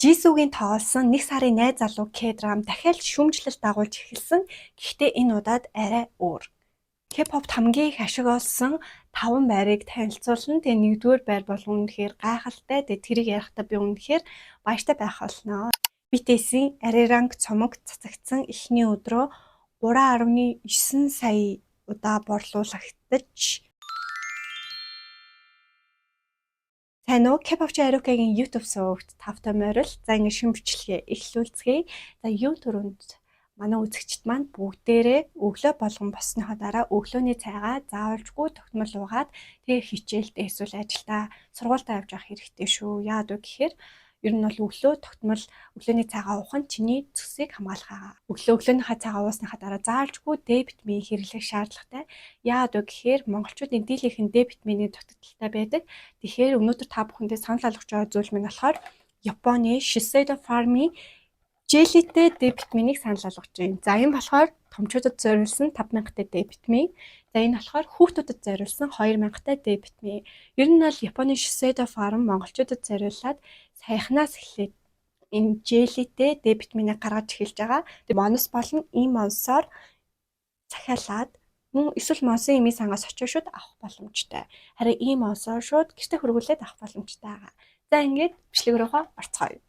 Jisoo-гийн тоглосон нэг сарын найз залуу K-драм дахиад шүүмжлэлт дагуулж эхэлсэн. Гэхдээ энэ удаад арай өөр. K-pop хамгийн их ашиг олсон 5 байрыг танилцуулна. Тэгээ нэгдүгээр байр бол үнэхээр гайхалтай. Тэгээ тэрийг ярихтаа би үнэхээр баяртай байх болно. BTS-ийн Arirang цомог цацагдсан эхний өдрөө 3.9 сая удаа борлуулагдаж сайн уу? K-pop-ч Aruka-гийн YouTube сувагт тавтай морил. За ингэ шин бичлэгээ эхлүүлцгээе. За юу түрүүнд манай үзэгчд маань бүгдээрээ өглөө болгон босныхоо дараа өглөөний цайгаа заавалжгүй тогтмол уугаад тэгээ хичээлдээ эсвэл ажилдаа сургуультаа явж явах хэрэгтэй шүү. Яагаад вэ гэхээр ер нь бол өглөөний цайгаа уух нь чиний цөсийг хамгаалах аа. Өглөөнийхөө цайгаа уусныхаа дараа заавалжгүй D витамин хэрэглэх шаардлагатай. Яагаад вэ гэхээр монголчуудын дийлийнх нь D витамины дутагдaltaй байдаг. Тэгэхээр өнөөдөр та бүхэндээ санал болгож байгаа зүйл минь болохоор Японы Shiseido Farm-ийн Jelly-тэй D витаминыг санал болгож байна. За энэ болохоор томчуудад зориулсан 5000-тай D витамин. За энэ болохоор хүүхдүүдэд зориулсан 2000-тай D витамин. Ер нь бол Японы Shiseido Farm монголчуудад зориулаад саяхнаас эхлээд энэ Jelly-тэй D витаминыг гаргаж эхэлж байгаа. Тэгээ монос болон ийм монсоор захиалаад эсвэл монсын эмийн сангаас очиж шууд авах боломжтой. Харин ийм монсоор шууд гэртээ хөргүүлээд авах боломжтой байгаа. За ингээд бичлэг рүүгээ орцгоё.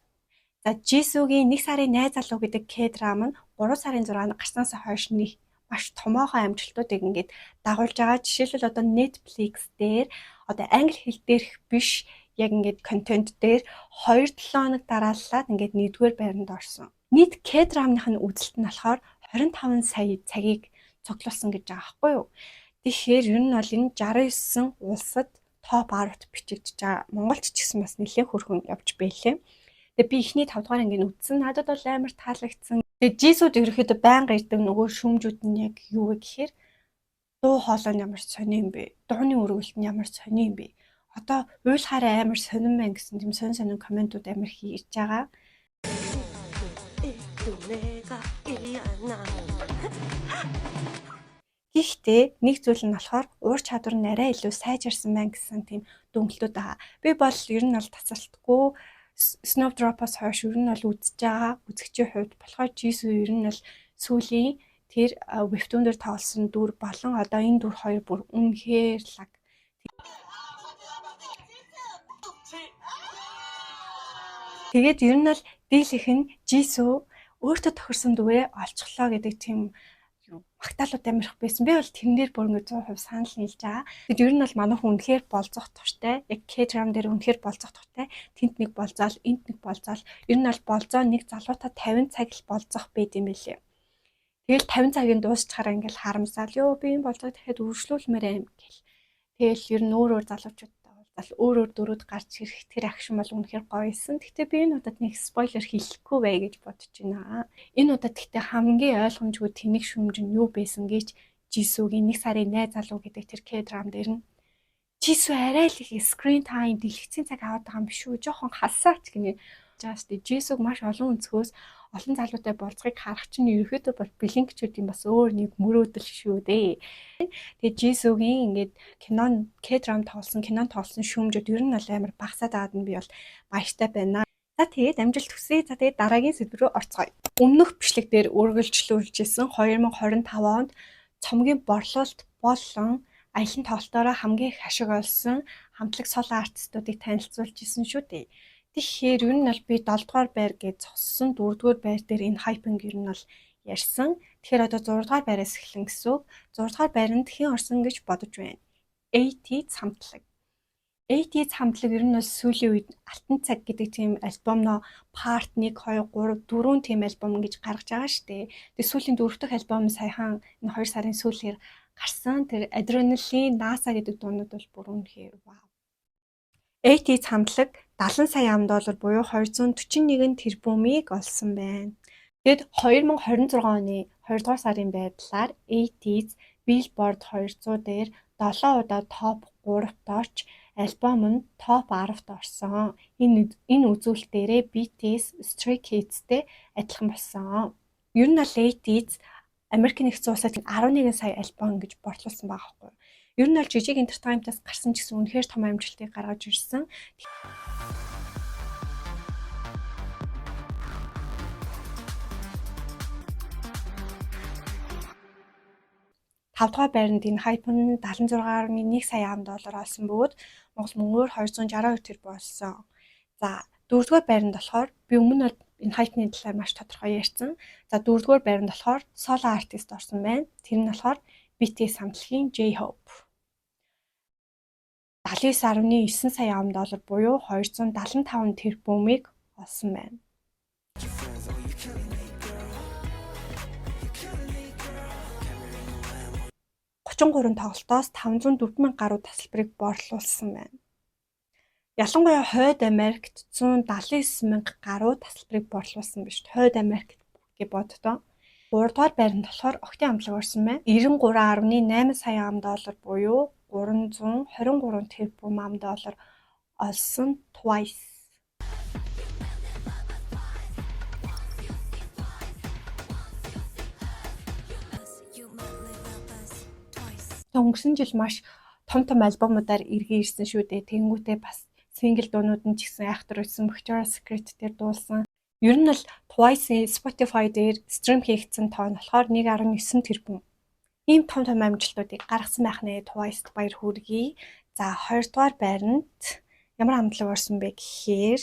За Jisoo-гийн нэг сарын найз залуу гэдэг K-драм нь 3 сарын 6-нд гарснаас хойш нэг маш томоохон амжилтуудыг ингээд дагуулж байгаа. Жишээлбэл одоо Netflix дээр одоо англи хэл дээрх биш яг ингээд контент дээр 2-7 хоног дарааллаад ингээд нэгдүгээр байранд орсон. Нийт K-драмных нь үзэлт нь болохоор 25 сая цагийг цуглуулсан гэж байгаа байхгүй юу? Тэгэхээр ер нь бол энэ 69 улсад топ 10-т бичигдэж байгаа. Монголч ч гэсэн бас нэлээд хөрхөн явж байлээ. Тэгээ би эхний 5 дугаар ангийн үзсэн. Надад бол амар таалагдсан. Тэгээ Jisoo-д ерөөхдөө байнга ирдэг нөгөө шүүмжүүд нь яг юу вэ гэхээр дуу хоолой нь ямар сони юм бэ? Дууны өргөлт нь ямар сони юм бэ? Одоо уйлахаараа амар сонирн байна гэсэн тийм сонин комментууд амар хийж байгаа. Гэхдээ нэг зүйл нь болохоор уур чадвар нь арай илүү сайжирсан байна гэсэн тийм дүгнэлтүүд байгаа. Би бол ер нь бол тасалтгүй Snowdrop-оос хойш ер нь бол үзэж байгаа үзэгчийн хувьд болохоор Jisoo ер нь бол сүүлийн тэр webtoon дээр тоглосон дүр болон одоо энэ дүр хоёр бүр үнэхээр лаг. Тэгээд ер нь бол дийлийнх нь Jisoo өөртөө тохирсон дүрээ олцглоо гэдэг тийм магтаалууд амирх байсан. Би бол тэрэн дээр бүр ингээд 100% санал нийлж байгаа. Тэгэд ер нь бол манайхан үнэхээр болцох туртай. Яг K-драм дээр үнэхээр болцох туртай. Тэнт нэг болзоол, энт нэг болзоол. Ер нь бол болзоо нэг залуута 50 цаг л болзох байд юм билээ. Тэгэл 50 цагийн дуусчаараа ингээд харамсаал. Йоо би энэ болзоог дахиад үргэлжлүүлмээр юм гэл. Тэгэл ер нь өөр залуучуудтай болзол өөр дөрүүд гарч ирэх тэр акшн бол үнэхээр гоёсэн. Гэхдээ би энэ удаад нэг спойлер хэлэхгүй бай гэж бодож байна. Энэ удаад гэхдээ хамгийн ойлгомжгүй тэнэг шүүмж нь юу байсан гэж Jisoo-гийн нэг сарын найз залуу гэдэг тэр K-драм дээр нь Jisoo арай л их screen time дэлгэцийн цаг аваад байгаа юм биш үү? Жохон хасаач гинэ. Just Jisoo маш олон өнцгөөс олон залуутай болцохыг харах чинь ерөөхдөө бол блинкчүүдийн бас өөр нэг мөрөөдөл шүү дээ. Тэгээ Jisoo-гийн ингээд K-драм тоглосон шүүмжүүд ер нь бол амар багасаад байгаад нь би бол баяртай байна. За тэгээд амжилт хүсье. За тэгээд дараагийн сэдв рүү орцгоё. Өмнөх бичлэг дээр үргэлжлүүлжсэн 2025 онд цомгийн борлуулалт болон аялын тоглолтоороо хамгийн их ашиг олсон хамтлаг соло артистуудыг танилцуулж исэн шүү дээ. Тэгэхээр ер нь бол би 7 дугаар байр гэж зогссон 4 дугаар байр дээр энэ хайпинг ер нь бол ярьсан. Тэгэхээр одоо 6 дугаар байраас эхлэн гэсэн үг. 6 дугаар байранд хэн орсон гэж бодож байна? ATEEZ хамтлаг. ATEEZ хамтлаг ер нь бол сүүлийн үед Алтан цаг гэдэг тийм альбомноо part 1, 2, 3, 4 тийм альбом гэж гаргаж байгаа шүү дээ. Тэгээ сүүлийн 4 дахь альбом саяхан энэ 2 сарын сүүлээр гарсан тэр Adrenaline, NASA гэдэг дуунууд бол бүр үнэхээр вау. ATEEZ хамтлаг 70 сая $70 буюу 241 тэрбумыг олсон байна. Тэгэд 2026 оны 2 дугаар сарын байдлаар ATEEZ Billboard 200 дээр 7 удаа топ 3-т орж альбом нь топ 10-т орсон. Энэ үзүүлэлтээрээ BTS, Stray Kidsтэй адилхан болсон. Ер нь бол ATEEZ Америк нэгдсэн улсад 11 сая альбом гэж борлуулсан байгаа байхгүй юу? Ер нь бол жижиг entertainment-аас гарсан ч гэсэн үнэхээр том амжилтыг гаргаж ирсэн. 5 дугаар байранд энэ Hype нь 76.1 сая $. Олсон бөгөөд Монгол мөнгөөр 262 тэрбум олсон. За 4 дугаар байранд болохоор би өмнө нь энэ Hype-ны талаар маш тодорхой ярьсан. За 4 дугаар байранд болохоор solo artist орсон байна. Тэр нь болохоор BTS хамтлагийн J-Hope. 79.9 сая $, буюу 275 тэрбумыг олсон байна. 33 тоглолтоос 504 мянга гаруй тасалбарыг боорлуулсан байна. Ялангуяа Хойд Америкт 179 мянга гаруй тасалбарыг боорлуулсан биш. Хойд Америк гэж боддоо. 3 дугаар байранд болохоор Октын амлаг орсон байна. 93.8 сая $, буюу 323 тэрбум $, олсон Twice. Өнгөрсөн жил маш том альбомудаар эргэн ирсэн шүү дээ. Тэнгүүтээ бас сингл дуунууд нь ч гэсэн айхтар байсан. Victoria's Secret дээр дуулсан. Ер нь л Twice-ийн Spotify дээр стрим хийгдсэн тоо нь болохоор 1.9 тэрбум. Ийм том амжилтуудыг гаргасан байх нэ Twice-д баяр хүргэе. За 2 дугаар байранд ямар амтлаг орсон бэ гэхээр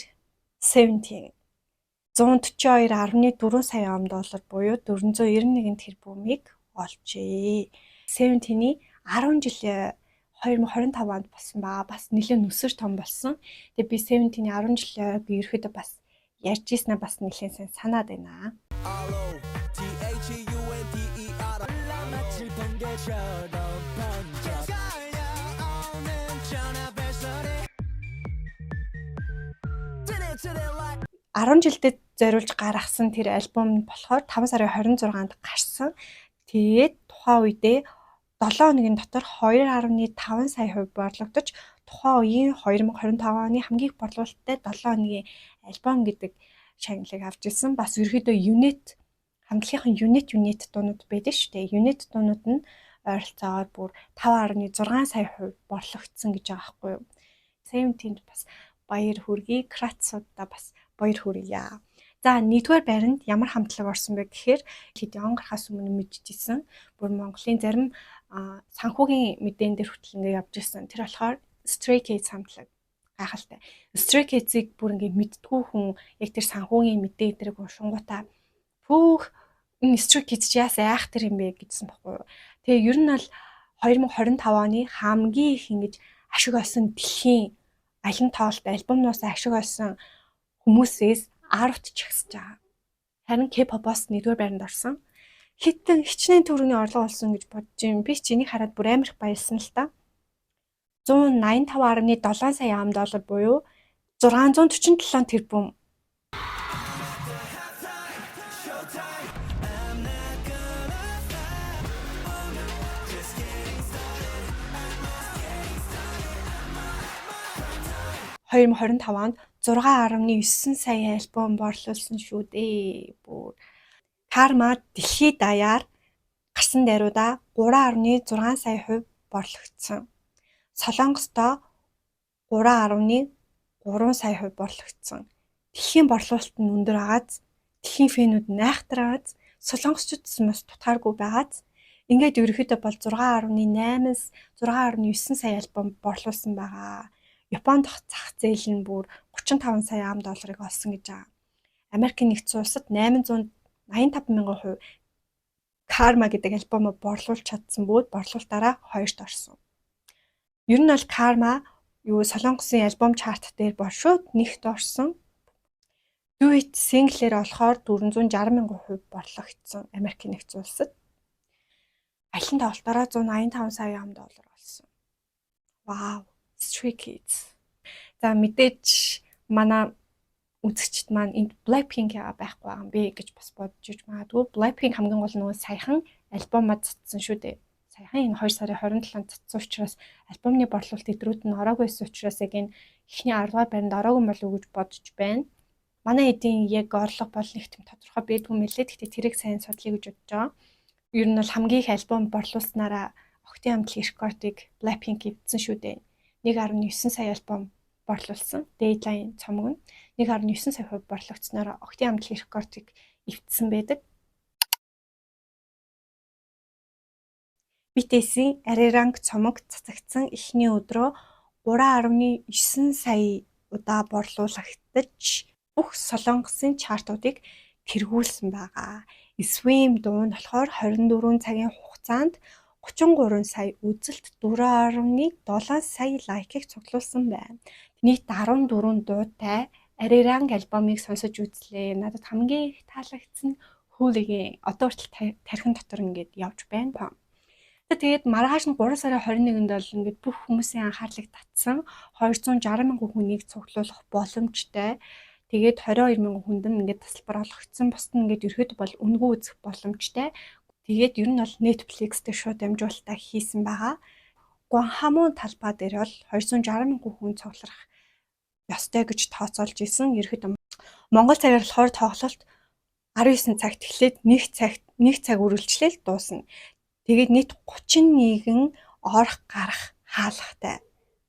Seventeen 142.4 сая $, буюу 491 тэрбумыг олжээ. Seventeen-ийн 10 жил 2025 онд болсон баа. Бас нэлээд өсөж том болсон. Тэгээ би Seventeen-ийн 10 жилийг ерөөхдөө бас ярьж ийснэ бас нэлээд сайн санаад байна. Арван жилдээ зориулж гаргасан тэр альбом нь болохоор 5 сарын 26-нд гарсан. Тэгээд тухайн үедээ 7 хоногийн дотор 2.5 сая хувь борлогдож тухайн үеийн 2025 оны хамгийн их борлуулалттай 7 хоногийн альбом гэдэг шагналыг авч ирсэн. Бас ерөөдөө unit хамтлагийн unit дуунууд байдаг шүү дээ. Unit дуунууд нь ойролцоогоор бүр 5.6 сая хувь борлогдсон гэж байгаа байхгүй юу. Seventeen-д бас баяр хүргэе. Kratz-уудаа бас баяр хүргье. За 1-р байранд ямар хамтлаг орсон бэ гэхээр хэдийн он гарахаас өмнө мэдчихсэн. Бүр Монголын зарим санхүүгийн мэдэн дээр хүртэл ингэ явж ирсэн. Тэр болохоор Stray Kids хамтлаг. Гайхалтай. Stray Kids-ийг бүр ингэ мэдтгүү хүн яг тэр санхүүгийн мэдээ эдрийг уншингуудаа пүүх энэ Stray Kids яасаа айхтар юм бэ гэдсэн баггүй юу. Тэгээ ер нь бол 2025 оны хамгийн их ингэж ашиг олсон дэлхийн алин тоолт альбомноос ашиг олсон хүмүүсээс 10-т чагсаж байгаа. Харин K-pop-оос 1-р байранд орсон. Хичнээн төгрөгийн орлого олсон гэж бодож юм. Би ч энийг хараад бүр амар их баярлсан л та. 185.7 сая $, буюу 647 тэрбум. онд 6.9 сая альбом боорлуулсан шүү дээ. Бүр Karma дэлхийд даяар гарсан дайруудаа 3.6 сая хувь борлогдсон. Солонгосдоо 3.3 сая хувь борлогдсон. Дэлхийн борлуулалт нь өндөр агааз, дэлхийн фэнүүд найхтар агааз, солонгосчуудс бас тутгааргүй байгааз ингээд ерөөхдөө бол 6.8-6.9 сая альбом борлуулсан байгаа. Японд зах зээл нь бүр 35 сая $-ыг олсон гэж байгаа. Америкийн нэгдсэн улсад 885 мянган хувь Karma гэдэг альбомоо борлуулж чадсан бөгөөд борлуулалтаараа 2-т орсон. Ер нь бол Karma Солонгосын альбом чарт дээр бол шууд 1-т орсон. Duet single-ээр болохоор 460 мянган хувь борлогдсон Америкийн нэгдсэн улсад. Аялын тоглолтоороо 185 сая $, олсон. Вау, Stray Kids. За мэдээж манай үзэгчд маань энд Blackpink байхгүй байгаа юм бэ гэж бас бодож иж магадгүй. Blackpink хамгийн гол нөгөө саяхан альбомод цацсан шүү дээ. Саяхан энэ 2 сарын 27-нд цацсан учраас альбомны борлуулалт эдрүүд нь ороогүй байсан учраас яг энэ эхний 10 дугаар байранд ороогүй болов уу гэж бодож байна. Манай эдийн яг орлого бол нэг тийм тодорхой байдгүй мэлээ. Гэхдээ тэрийг сайн судлая гэж бодож байгаа. Ер нь бол хамгийн их альбом борлуулснараа Октын амтлаг рекордыг Blackpink эвдсэн шүү дээ. 1.9 сая альбом борлуулсан. Deadline цомог нь 1.9 сая хувь борлогдсноор Октын амтлаг рекордыг эвдсэн байдаг. BTS-ийн Arirang цомог цацагдсан эхний өдрөө 3.9 сая удаа борлуулагдаж бүх Солонгосын чартуудыг тэргүүлсэн байгаа. Swim дуу нь болохоор 24 цагийн хугацаанд 33 сая үзэлт 4.7 сая лайкийг цуглуулсан байна. Нийт 14 дуутай Arirang альбомыг сонсож үзлээ. Надад хамгийн их таалагдсан Hooligan одоо хүртэл тархин дотор ингээд явж байна. Тэгээд маргааш нь 3 сарын 21-нд бол ингээд бүх хүмүүсийн анхаарлыг татсан 260 мянган хүнийг цуглуулах боломжтой. Тэгээд 22 мянган хүнд нь ингээд тасалбар олгогдсон. Бусд нь ингээд ерөөд бол үнэгүй үзэх боломжтой. Тэгээд ер нь бол Netflix дээр шууд дамжуулалтаа хийсэн байгаа. Гуанхамон талбай дээр бол 260 мянган хүн цуглах ёстой гэж тооцоолж исэн. Ерөөд Монгол цагаар болохоор тоглолт 19 цагт эхлээд 1 цаг үргэлжлэл дуусна. Тэгээд нийт 31 орох гарах хаалгатай.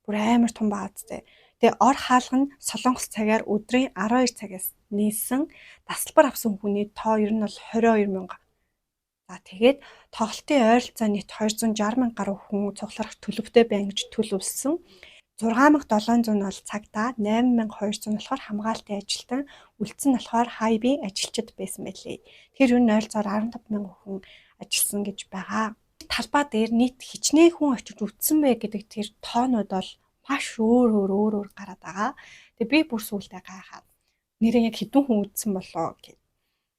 Бүр амар том баазтай. Тэгээ ор хаалга нь Солонгос цагаар өдрийн 12 цагаас нээсэн. Тасалбар авсан хүний тоо ер нь бол 22 мянга. За тэгээд тоглолтын ойролцоо нийт 260 мянга гаруй хүн цугларах төлөвтэй байна гэж төлөвлөсөн. 6700 нь бол цагдаа, 8200 болохоор хамгаалтын ажилтан, үлдсэн нь болохоор хайбын ажилчид байсан байлээ. Тэгэхээр ер нь ойролцоогоор 15 мянган хүн ажилласан гэж байгаа. Талбай дээр нийт хичнээн хүн очиж үтсэн бай гэдэг тэр тоонууд бол маш өөр гараад байгаа. Тэгээ би бүр сүултээ гайхаад нэрээ яг хэдэн хүн үтсэн болоо гэх.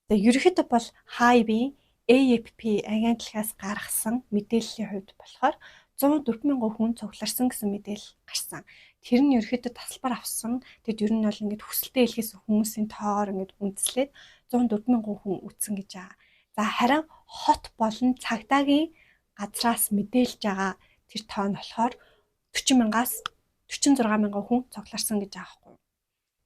Тэгээ ерөнхийдөө бол хайбын AFP агентлагаас гаргасан мэдээллийн хувьд болохоор 140 мянган хүн цугларсан гэсэн мэдээлэл гарсан. Тэр нь ерөөхдөө тасалбар авсан. Тэгэд ер нь бол ингээд хүсэлтэд илгээсэн хүмүүсийн тоогоор ингээд үндэслээд 140 мянган хүн үтсэн гэж байгаа. За харин хот болон цагдаагийн газраас мэдээлж байгаа тэр тоо нь болохоор 40 мянгаас 46 мянган хүн цугларсан гэж байгаа байхгүй.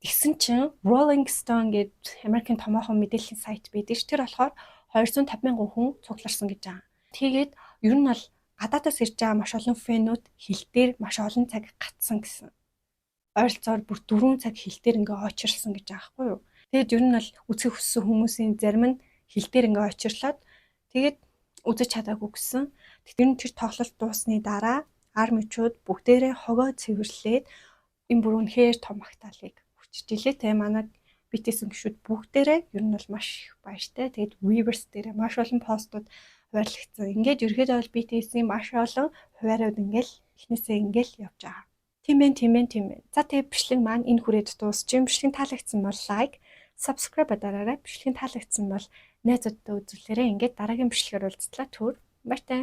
Тэгсэн чинь Rolling Stone гэдэг Америкийн томоохон мэдээллийн сайт байдаг. Тэр болохоор 250 мянган хүн цугларсан гэж байгаа. Тэгээд ер нь бол гадаадаас ирж байгаа маш олон фэнүүд хил дээр маш олон цаг гатсан гэсэн. Ойролцоогоор бүр 4 цаг хил дээр ингээ очирсан гэж байгаа байхгүй юу. Тэгээд ер нь бол үзэх хүссэн хүмүүсийн зарим нь хил дээр ингээ очирлоод тэгээд үзэж чадаагүй гэсэн. Тэгэхээр тэр тоглолт дуусны дараа армичууд бүгдээрээ хогоо цэвэрлээд энэ бүр үнэхээр том магтаалыг хүчиж илээ те манай BTS гишүүд бүгдээрээ ер нь бол маш их баяртай. Тэгээд Weverse дээр маш олон постууд хуваарлагдсан. Ингээд ерөөдөө бол BTS-ийн маш олон хуваарууд ингээл эхнээсээ ингээл явж байгаа. Тийм ээ. За тэгээ бичлэг маань энэ хүрээд дуусчих. Бичлэг таалагдсан бол лайк, subscribe дараарай. Бичлэг таалагдсан бол найзуудтай үзүүлээрэй. Ингээд дараагийн бичлэгээр уулзлаа. Баяртай.